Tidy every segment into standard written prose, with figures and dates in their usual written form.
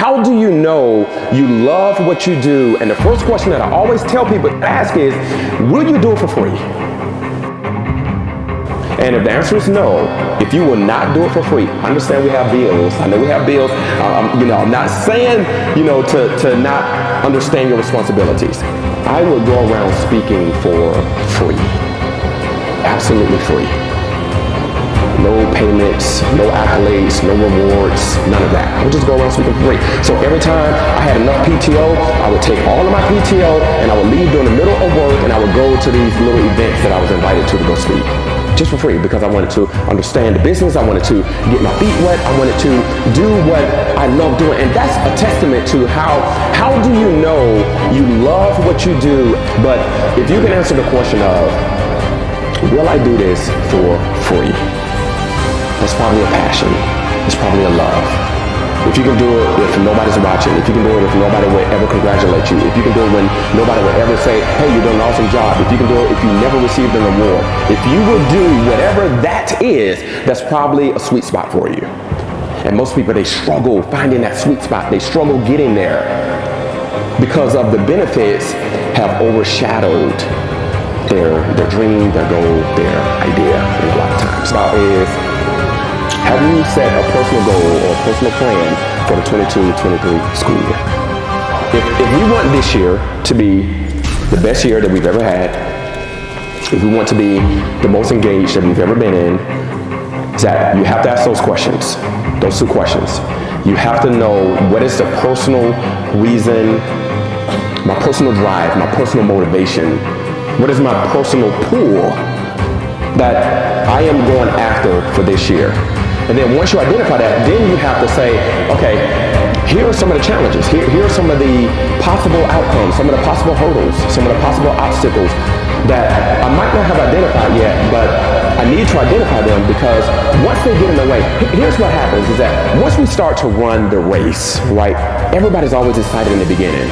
How do you know you love what you do? And the first question that I always tell people to ask is, will you do it for free? And if the answer is no, if you will not do it for free, I understand we have bills. I know we have bills. I'm not saying, to not understand your responsibilities. I will go around speaking for free. Absolutely free. No payments, no accolades, no rewards, none of that. I would just go around speaking for free. So every time I had enough PTO, I would take all of my PTO and I would leave during the middle of work and I would go to these little events that I was invited to go speak. Just for free, because I wanted to understand the business. I wanted to get my feet wet. I wanted to do what I love doing. And that's a testament to how do you know you love what you do? But if you can answer the question of, will I do this for free? That's probably a passion. It's probably a love. If you can do it if nobody's watching, if you can do it if nobody will ever congratulate you, if you can do it when nobody will ever say, hey, you're doing an awesome job, if you can do it if you never received an award, if you will do whatever that is, that's probably a sweet spot for you. And most people, they struggle finding that sweet spot. They struggle getting there because of the benefits have overshadowed their dream, their goal, their idea a lot of times. Now have you set a personal goal or a personal plan for the 22-23 school year? If we want this year to be the best year that we've ever had, if we want to be the most engaged that we've ever been in, is that you have to ask those questions, those two questions. You have to know what is the personal reason, my personal drive, my personal motivation, what is my personal pull that I am going after for this year. And then once you identify that, then you have to say, okay, here are some of the challenges. Here are some of the possible outcomes, some of the possible hurdles, some of the possible obstacles that I might not have identified yet, but I need to identify them because once they get in the way, here's what happens is that once we start to run the race, right, everybody's always excited in the beginning.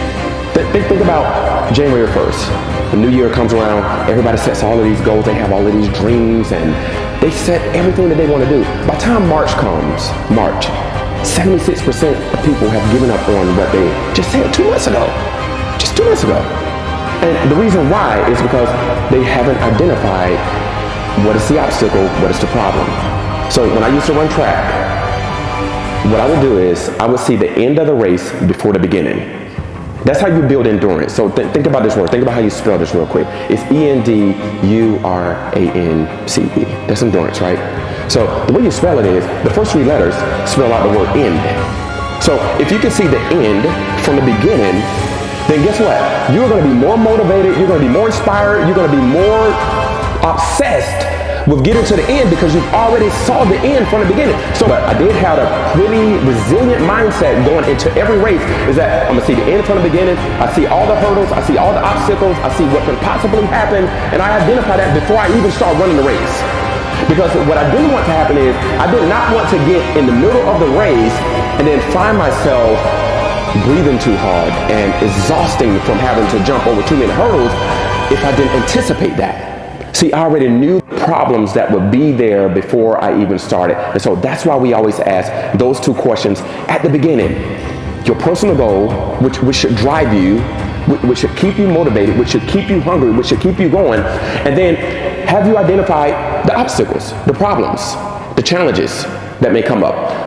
Think about January 1st. The new year comes around, everybody sets all of these goals, they have all of these dreams, and they set everything that they want to do. By the time March comes, 76% of people have given up on what they just said 2 months ago. Just 2 months ago. And the reason why is because they haven't identified what is the obstacle, what is the problem. So when I used to run track, what I would do is I would see the end of the race before the beginning. That's how you build endurance. So think about this word. Think about how you spell this real quick. It's ENDURANCE. That's endurance, right? So the way you spell it is the first 3 letters spell out the word end. So if you can see the end from the beginning, then guess what? You're going to be more motivated. You're going to be more inspired. You're going to be more obsessed with getting to the end because you've already saw the end from the beginning. So I did have a pretty resilient mindset going into every race is that I'm going to see the end from the beginning. I see all the hurdles. I see all the obstacles. I see what can possibly happen. And I identify that before I even start running the race. Because what I didn't want to happen is I did not want to get in the middle of the race and then find myself breathing too hard and exhausting from having to jump over too many hurdles if I didn't anticipate that. See, I already knew problems that would be there before I even started. And so that's why we always ask those 2 questions at the beginning. Your personal goal, which should drive you, which should keep you motivated, which should keep you hungry, which should keep you going. And then have you identified the obstacles, the problems, the challenges that may come up.